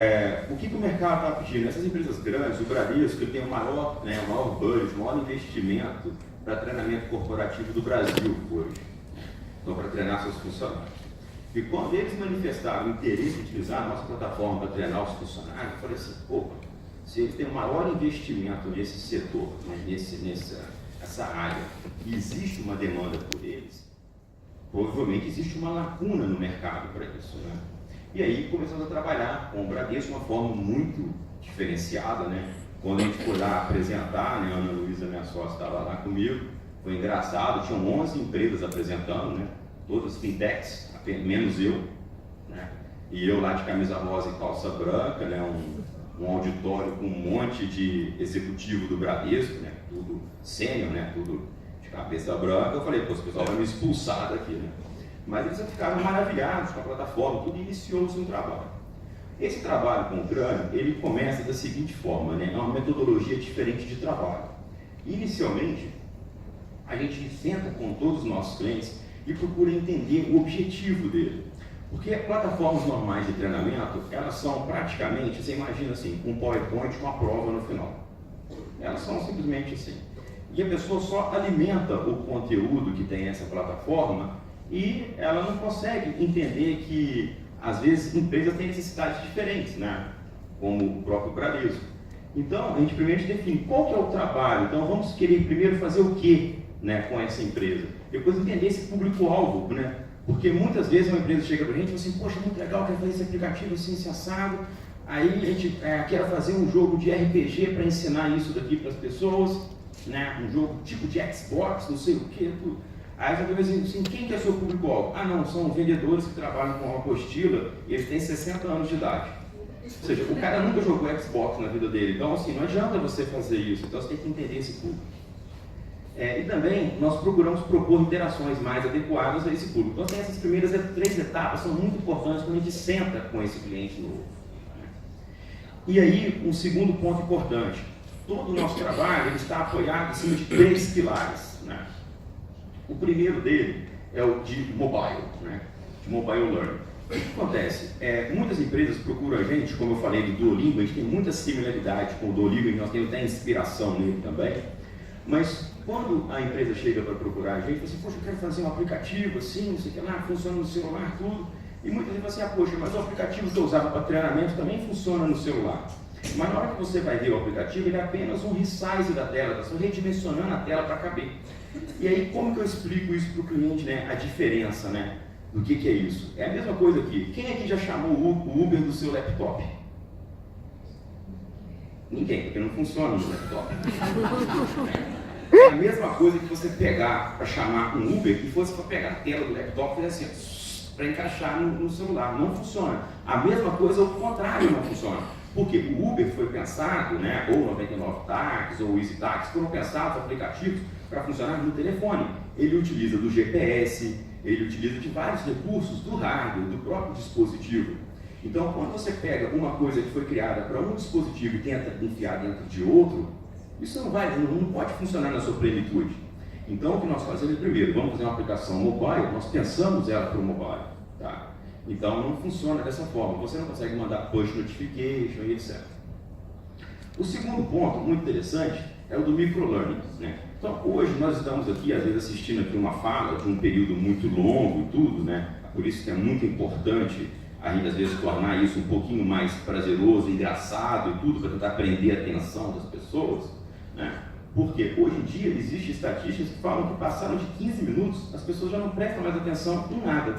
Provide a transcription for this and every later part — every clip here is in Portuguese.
O que o mercado está pedindo? Essas empresas grandes, o Bradesco, ele tem o maior budget, o maior investimento para treinamento corporativo do Brasil hoje, então para treinar seus funcionários. E quando eles manifestaram o interesse em utilizar a nossa plataforma para treinar os funcionários, eu falei assim, se eles têm o maior investimento nesse setor, nessa área, e existe uma demanda por eles, provavelmente existe uma lacuna no mercado para isso, né? E aí começamos a trabalhar com o Bradesco de uma forma muito diferenciada, né? Quando a gente foi lá apresentar, né, a Ana Luísa, minha sócia, estava lá comigo, foi engraçado, tinham 11 empresas apresentando, né? Todas fintechs, menos eu, né? E eu lá de camisa rosa e calça branca, né? Um auditório com um monte de executivo do Bradesco, né? Tudo sênior, né? Tudo de cabeça branca. Eu falei, esse pessoal vai me expulsar daqui, né? Mas eles ficaram maravilhados com a plataforma, tudo iniciou-se um trabalho. Esse trabalho com o crânio, ele começa da seguinte forma, né? É uma metodologia diferente de trabalho. Inicialmente, a gente senta com todos os nossos clientes e procura entender o objetivo dele. Porque plataformas normais de treinamento, elas são praticamente, você imagina assim, um PowerPoint com a prova no final. Elas são simplesmente assim. E a pessoa só alimenta o conteúdo que tem essa plataforma e ela não consegue entender que, às vezes, empresas têm necessidades diferentes, né? Como o próprio Bradesco. Então, a gente primeiro define qual que é o trabalho. Então, vamos querer primeiro fazer o quê, né, com essa empresa? Depois entender esse público-alvo, né? Porque muitas vezes uma empresa chega para a gente e fala assim, poxa, muito legal, quero fazer esse aplicativo assim, esse assado. Aí a gente quer fazer um jogo de RPG para ensinar isso daqui para as pessoas, né? Um jogo tipo de Xbox, não sei o que, tudo. Aí você vai dizer assim, quem que é seu público-alvo? Ah não, são vendedores que trabalham com apostila e eles têm 60 anos de idade. Ou seja, o cara nunca jogou Xbox na vida dele, então assim, não adianta você fazer isso, então você tem que entender esse público. E também nós procuramos propor interações mais adequadas a esse público. Então tem essas primeiras 3 etapas, são muito importantes quando a gente senta com esse cliente novo. E aí, um segundo ponto importante, todo o nosso trabalho ele está apoiado em cima de 3 pilares, né? O primeiro dele é o de mobile, né? De mobile learning. O que acontece? Muitas empresas procuram a gente, como eu falei do Duolingo, a gente tem muita similaridade com o Duolingo e nós temos até inspiração nele também, mas quando a empresa chega para procurar a gente, fala assim, poxa, eu quero fazer um aplicativo assim, não sei o que lá, funciona no celular, tudo, e muitas vezes falam assim, poxa, mas o aplicativo que eu usava para treinamento também funciona no celular. Mas na hora que você vai ver o aplicativo, ele é apenas um resize da tela, está só redimensionando a tela para caber. E aí, como que eu explico isso para o cliente, né? A diferença, né? Do que é isso? É a mesma coisa aqui. Quem aqui já chamou o Uber do seu laptop? Ninguém, porque não funciona no laptop. É a mesma coisa que você pegar para chamar um Uber e fosse para pegar a tela do laptop e fazer assim, para encaixar no celular. Não funciona. A mesma coisa, o contrário, não funciona. Porque o Uber foi pensado, né? Ou 99 Táxi, ou Easy Táxi, foram pensados aplicativos para funcionar no telefone. Ele utiliza do GPS, ele utiliza de vários recursos do hardware, do próprio dispositivo. Então, quando você pega uma coisa que foi criada para um dispositivo e tenta enfiar dentro de outro, isso não pode funcionar na sua plenitude. Então, o que nós fazemos primeiro, vamos fazer uma aplicação mobile, nós pensamos ela para o mobile. Tá? Então, não funciona dessa forma. Você não consegue mandar push notification e etc. O segundo ponto, muito interessante, é o do microlearning, né? Então, hoje nós estamos aqui, às vezes, assistindo aqui uma fala de um período muito longo e tudo, né? Por isso que é muito importante a gente, às vezes, tornar isso um pouquinho mais prazeroso, engraçado e tudo, para tentar prender a atenção das pessoas, né? Porque hoje em dia existem estatísticas que falam que passaram de 15 minutos, as pessoas já não prestam mais atenção em nada,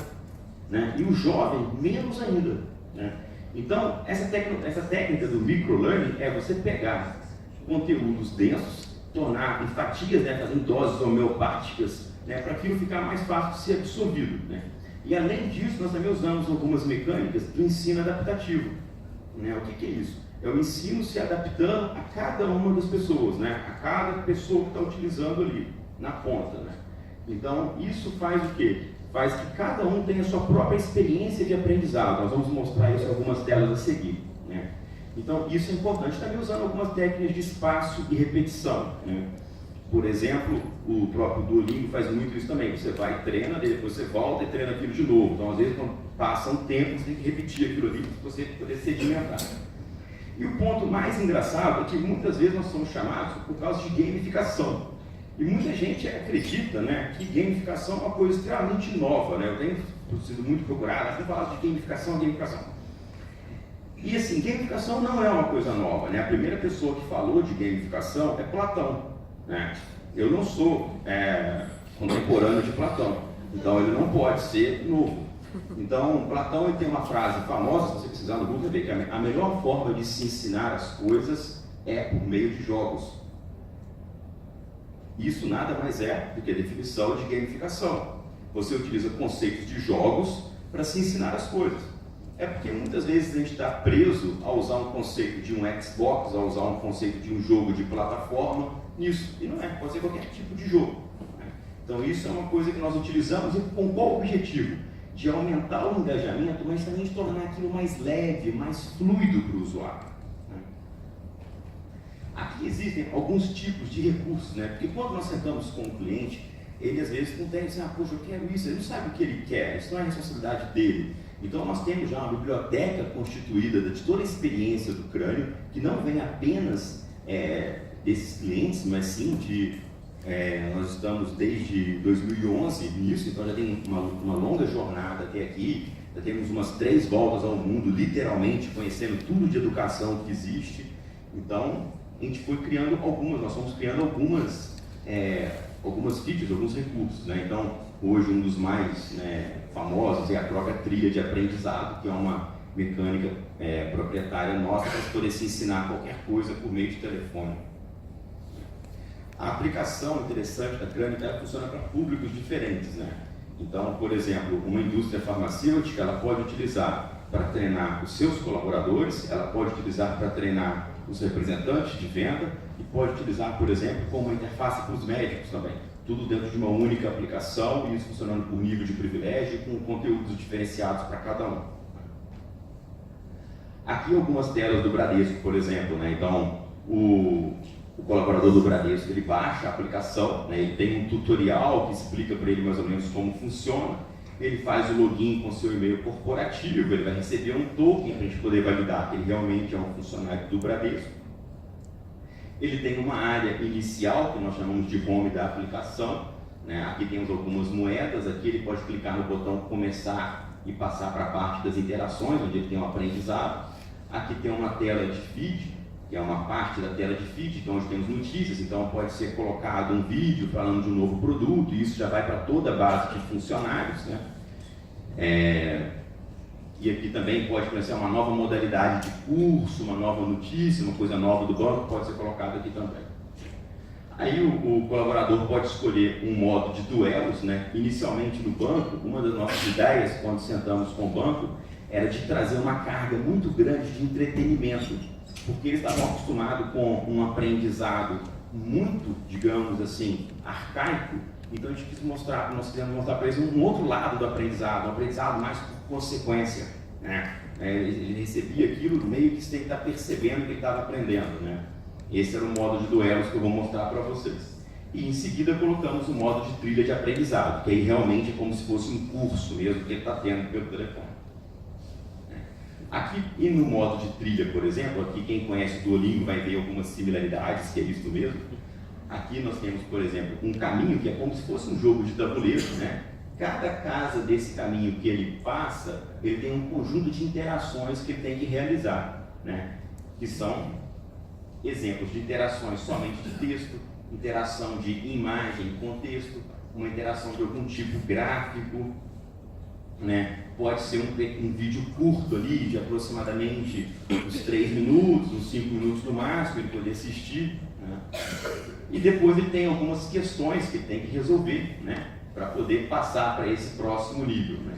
né? E o jovem, menos ainda, né? Então, essa técnica do microlearning é você pegar conteúdos densos, tornar em fatias, né, fazendo doses homeopáticas, né, para aquilo ficar mais fácil de ser absorvido, né? E além disso, nós também usamos algumas mecânicas do ensino adaptativo, né? O que é isso? É o ensino se adaptando a cada uma das pessoas, né? A cada pessoa que está utilizando ali, na ponta, né? Então, isso faz o quê? Faz que cada um tenha a sua própria experiência de aprendizado. Nós vamos mostrar isso em algumas telas a seguir, né? Então, isso é importante. Também usando algumas técnicas de espaço e repetição, né? Por exemplo, o próprio Duolingo faz muito isso também. Você vai, treina, depois você volta e treina aquilo de novo. Então, às vezes, quando passa um tempo, você tem que repetir aquilo ali para você poder sedimentar. E o ponto mais engraçado é que muitas vezes nós somos chamados por causa de gamificação. E muita gente acredita, né, que gamificação é uma coisa extremamente nova, né? Eu tenho sido muito procurado, você fala de gamificação. E assim, gamificação não é uma coisa nova, né? A primeira pessoa que falou de gamificação é Platão, né? Eu não sou contemporâneo de Platão, então ele não pode ser novo. Então, Platão ele tem uma frase famosa, se você precisar no Google, ver que a melhor forma de se ensinar as coisas é por meio de jogos. Isso nada mais é do que a definição de gamificação. Você utiliza conceitos de jogos para se ensinar as coisas. É porque muitas vezes a gente está preso a usar um conceito de um Xbox, a usar um conceito de um jogo de plataforma nisso. E não é, pode ser qualquer tipo de jogo. Então isso é uma coisa que nós utilizamos e com qual objetivo? De aumentar o engajamento, mas também de tornar aquilo mais leve, mais fluido para o usuário. Aqui existem alguns tipos de recursos, né? Porque quando nós sentamos com o cliente, ele às vezes não tem assim, poxa, eu quero isso, ele não sabe o que ele quer, isso não é responsabilidade dele. Então nós temos já uma biblioteca constituída de toda a experiência do crânio, que não vem apenas desses clientes, mas sim nós estamos desde 2011 nisso, então já tem uma longa jornada até aqui, já temos umas 3 voltas ao mundo, literalmente, conhecendo tudo de educação que existe. Então, a gente foi criando nós fomos criando algumas features, alguns recursos, né? Então, hoje um dos mais famosos é a própria trilha de aprendizado, que é uma mecânica proprietária nossa para poder se ensinar qualquer coisa por meio de telefone. A aplicação interessante da Crânio, ela funciona para públicos diferentes, né? Então, por exemplo, uma indústria farmacêutica, ela pode utilizar para treinar os seus colaboradores, ela pode utilizar para treinar os representantes de venda e pode utilizar, por exemplo, como interface para os médicos também. Tudo dentro de uma única aplicação e isso funcionando por nível de privilégio com conteúdos diferenciados para cada um. Aqui algumas telas do Bradesco, por exemplo, né? Então, o colaborador do Bradesco, ele baixa a aplicação, né? Ele tem um tutorial que explica para ele mais ou menos como funciona, ele faz o login com seu e-mail corporativo, ele vai receber um token para a gente poder validar que ele realmente é um funcionário do Bradesco. Ele tem uma área inicial, que nós chamamos de home da aplicação, né? Aqui temos algumas moedas, aqui ele pode clicar no botão começar e passar para a parte das interações, onde ele tem um aprendizado. Aqui tem uma tela de feed, que é uma parte da tela de feed, que é onde temos notícias, então pode ser colocado um vídeo falando de um novo produto, e isso já vai para toda a base de funcionários, né? E aqui também pode aparecer uma nova modalidade de curso, uma nova notícia, uma coisa nova do banco, pode ser colocado aqui também. Aí o colaborador pode escolher um modo de duelos, né? Inicialmente no banco, uma das nossas ideias, quando sentamos com o banco, era de trazer uma carga muito grande de entretenimento, porque eles estavam acostumados com um aprendizado muito, digamos assim, arcaico. Então a gente quis mostrar, nós quisemos mostrar para eles um outro lado do aprendizado, um aprendizado mais por consequência, né? Ele recebia aquilo meio que sem estar percebendo que ele estava aprendendo, né? Esse era o modo de duelos que eu vou mostrar para vocês. E em seguida colocamos o modo de trilha de aprendizado, que aí realmente é como se fosse um curso mesmo que ele está tendo pelo telefone. Aqui e no modo de trilha, por exemplo, aqui quem conhece o Duolingo vai ver algumas similaridades, que é isso mesmo. Aqui nós temos, por exemplo, um caminho que é como se fosse um jogo de tabuleiro, né? Cada casa desse caminho que ele passa, ele tem um conjunto de interações que ele tem que realizar, né? Que são exemplos de interações somente de texto, interação de imagem, contexto, uma interação de algum tipo gráfico, né? Pode ser um vídeo curto ali, de aproximadamente uns 3 minutos, uns 5 minutos no máximo, ele poder assistir, né? E depois ele tem algumas questões que ele tem que resolver, né? Para poder passar para esse próximo nível, né?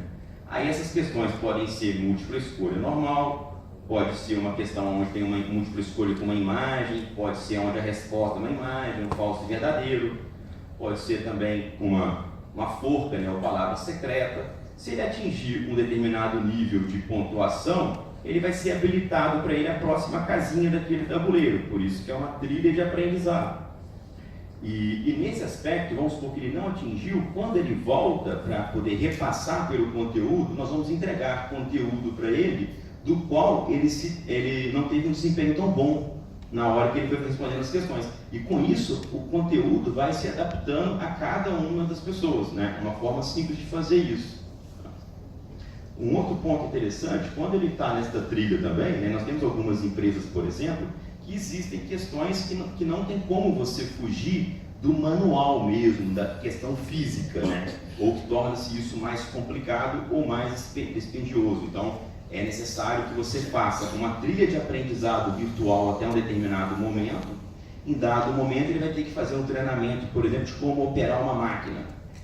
Aí essas questões podem ser múltipla escolha normal, pode ser uma questão onde tem uma múltipla escolha com uma imagem, pode ser onde a resposta é uma imagem, um falso e verdadeiro, pode ser também uma forca, né? Ou palavra secreta. Se ele atingir um determinado nível de pontuação, ele vai ser habilitado para ele a próxima casinha daquele tabuleiro, por isso que é uma trilha de aprendizado. E nesse aspecto, vamos supor que ele não atingiu, quando ele volta para poder repassar pelo conteúdo, nós vamos entregar conteúdo para ele, do qual ele não teve um desempenho tão bom na hora que ele foi respondendo as questões. E com isso, o conteúdo vai se adaptando a cada uma das pessoas, né? Uma forma simples de fazer isso. Um outro ponto interessante, quando ele está nesta trilha também, né, nós temos algumas empresas, por exemplo, que existem questões que não tem como você fugir do manual mesmo, da questão física, né? Ou que torna-se isso mais complicado ou mais dispendioso. Então, é necessário que você faça uma trilha de aprendizado virtual até um determinado momento. Em dado momento, ele vai ter que fazer um treinamento, por exemplo, de como operar uma máquina,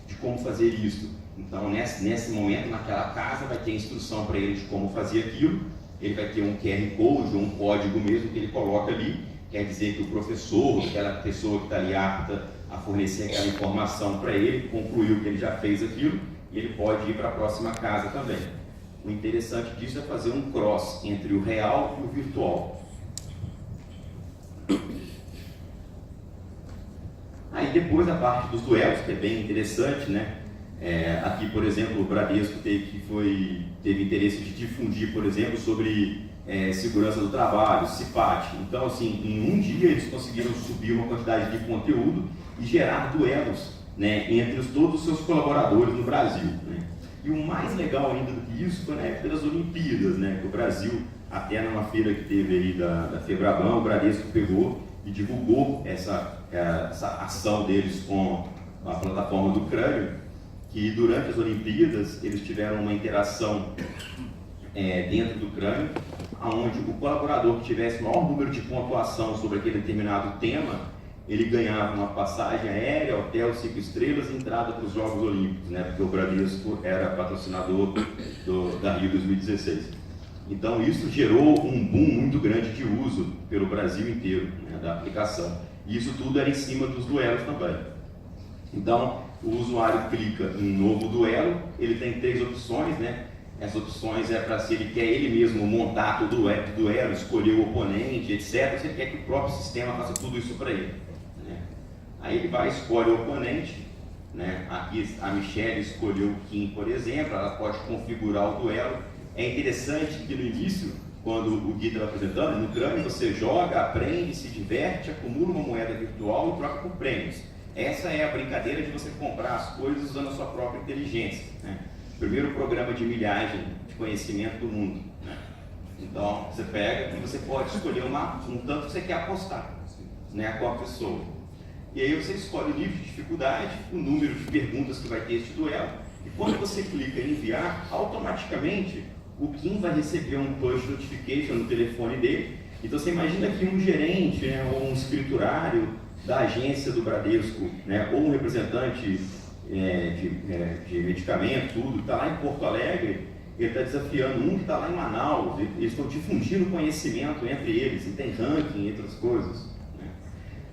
de como fazer isso. Então, nesse momento, naquela casa, vai ter instrução para ele de como fazer aquilo. Ele vai ter um QR Code, um código mesmo que ele coloca ali. Quer dizer que o professor, aquela pessoa que está ali apta a fornecer aquela informação para ele, concluiu que ele já fez aquilo, e ele pode ir para a próxima casa também. O interessante disso é fazer um cross entre o real e o virtual. Aí depois a parte dos duelos, que é bem interessante, né? Aqui, por exemplo, o Bradesco teve interesse de difundir, por exemplo, sobre segurança do trabalho, CIPAT. Então, assim, em um dia eles conseguiram subir uma quantidade de conteúdo e gerar duelos, né, entre todos os seus colaboradores no Brasil, né? E o mais legal ainda do que isso foi na época das Olimpíadas, né, que o Brasil, até numa feira que teve aí da Febraban, o Bradesco pegou e divulgou essa ação deles com a plataforma do Crânio, que durante as Olimpíadas eles tiveram uma interação dentro do Crânio, onde o colaborador que tivesse o maior número de pontuação sobre aquele determinado tema, ele ganhava uma passagem aérea, hotel 5 estrelas e entrada para os Jogos Olímpicos, né? Porque o Bradesco era patrocinador da Rio 2016. Então isso gerou um boom muito grande de uso pelo Brasil inteiro, né, da aplicação. E isso tudo era em cima dos duelos também. Então o usuário clica em novo duelo, ele tem 3 opções, né? As opções é para se ele quer ele mesmo montar todo o duelo, escolher o oponente, etc. Ou se ele quer que o próprio sistema faça tudo isso para ele, né? Aí ele vai, escolhe o oponente, né? Aqui a Michelle escolheu o Kim, por exemplo, ela pode configurar o duelo. É interessante que no início, quando o Gui estava apresentando, no Crânio você joga, aprende, se diverte, acumula uma moeda virtual e troca por prêmios. Essa é a brincadeira de você comprar as coisas usando a sua própria inteligência, né? Primeiro programa de milhagem de conhecimento do mundo, né? Então você pega e você pode escolher um tanto que você quer apostar, né, com a pessoa. E aí você escolhe o nível de dificuldade, o número de perguntas que vai ter este duelo, e quando você clica em enviar, automaticamente o Kim vai receber um push notification no telefone dele. Então você imagina que um gerente, né, ou um escriturário da agência do Bradesco, né, ou um representante de medicamento, tudo, está lá em Porto Alegre, ele está desafiando um que está lá em Manaus, eles estão difundindo conhecimento entre eles, e tem ranking, entre as coisas, né?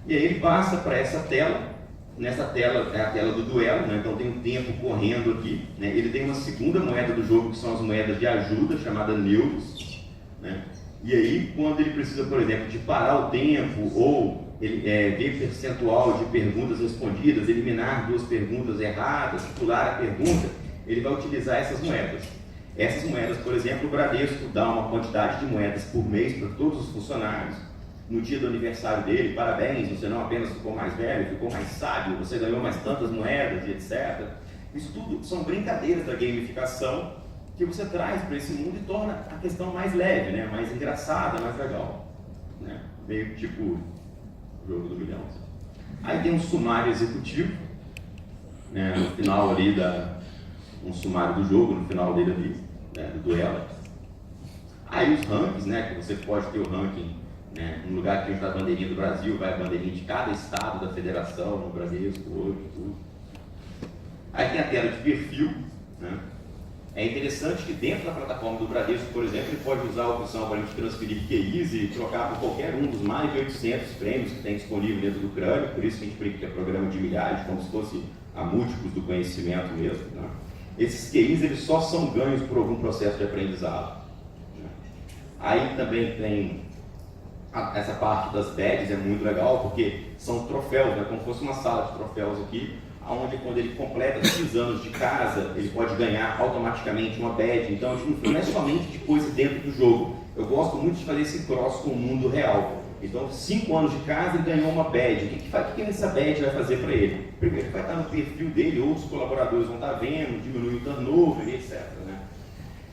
E aí ele passa para essa tela, nessa tela é a tela do duelo, né? Então tem um tempo correndo aqui, né? Ele tem uma segunda moeda do jogo, que são as moedas de ajuda, chamada Neuros, né? E aí, quando ele precisa, por exemplo, de parar o tempo, ou ele ver percentual de perguntas respondidas, eliminar 2 perguntas erradas, pular a pergunta, ele vai utilizar essas moedas. Essas moedas, por exemplo, o Bradesco dá uma quantidade de moedas por mês para todos os funcionários. No dia do aniversário dele, parabéns, você não apenas ficou mais velho, ficou mais sábio, você ganhou mais tantas moedas e etc. Isso tudo são brincadeiras da gamificação que você traz para esse mundo e torna a questão mais leve, né? Mais engraçada, mais legal, né? Meio tipo jogo do milhão. Aí tem um sumário executivo, né, no final ali um sumário do jogo, no final dele ali, né, do duelo. Aí os rankings, né, que você pode ter o ranking, né, no lugar que a gente dá a bandeirinha do Brasil, vai a bandeirinha de cada estado da federação, no Bradesco, hoje, tudo. Aí tem a tela de perfil, né. É interessante que dentro da plataforma do Bradesco, por exemplo, ele pode usar a opção para a gente transferir QIs e trocar por qualquer um dos mais de 800 prêmios que tem disponível dentro do Crânio, por isso que a gente brinca que é programa de milhares, como se fosse a múltiplos do conhecimento mesmo, né? Esses QIs eles só são ganhos por algum processo de aprendizado, né? Aí também tem essa parte das badges é muito legal, porque são troféus, né? Como se fosse uma sala de troféus aqui, onde quando ele completa X anos de casa, ele pode ganhar automaticamente uma badge. Então, não é somente de coisa dentro do jogo. Eu gosto muito de fazer esse cross com o mundo real. Então, 5 anos de casa, ele ganhou uma badge. O que essa badge vai fazer para ele? Primeiro, vai estar no perfil dele, outros colaboradores vão estar vendo, diminui o turnover, etc. Né?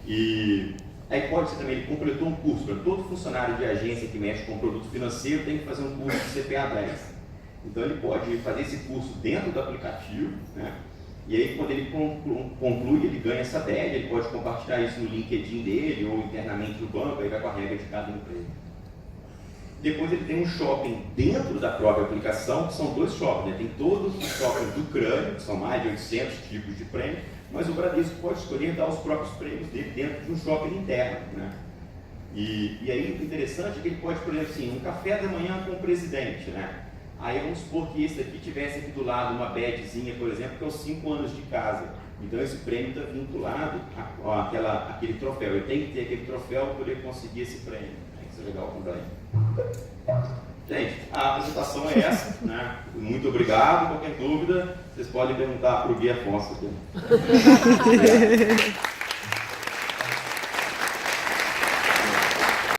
E aí pode ser também, ele completou um curso. Para todo funcionário de agência que mexe com produto financeiro, tem que fazer um curso de CPA 10. Então, ele pode fazer esse curso dentro do aplicativo, né? E aí, quando ele conclui, ele ganha essa badge, ele pode compartilhar isso no LinkedIn dele ou internamente no banco, aí vai com a regra de cada empresa. Depois ele tem um shopping dentro da própria aplicação, que são 2 shoppings, né? Tem todo o shopping do Crânio, que são mais de 800 tipos de prêmio, mas o Bradesco pode escolher dar os próprios prêmios dele dentro de um shopping interno, né? E aí o interessante é que ele pode, por exemplo, assim, um café da manhã com o presidente, né? Aí vamos supor que esse daqui tivesse aqui do lado uma badgezinha, por exemplo, que é os 5 anos de casa. Então esse prêmio está vinculado àquele troféu. Ele tem que ter aquele troféu para poder conseguir esse prêmio. Isso é legal também. Gente, a apresentação é essa, né? Muito obrigado. Qualquer dúvida, vocês podem perguntar para o Gui Afonso aqui.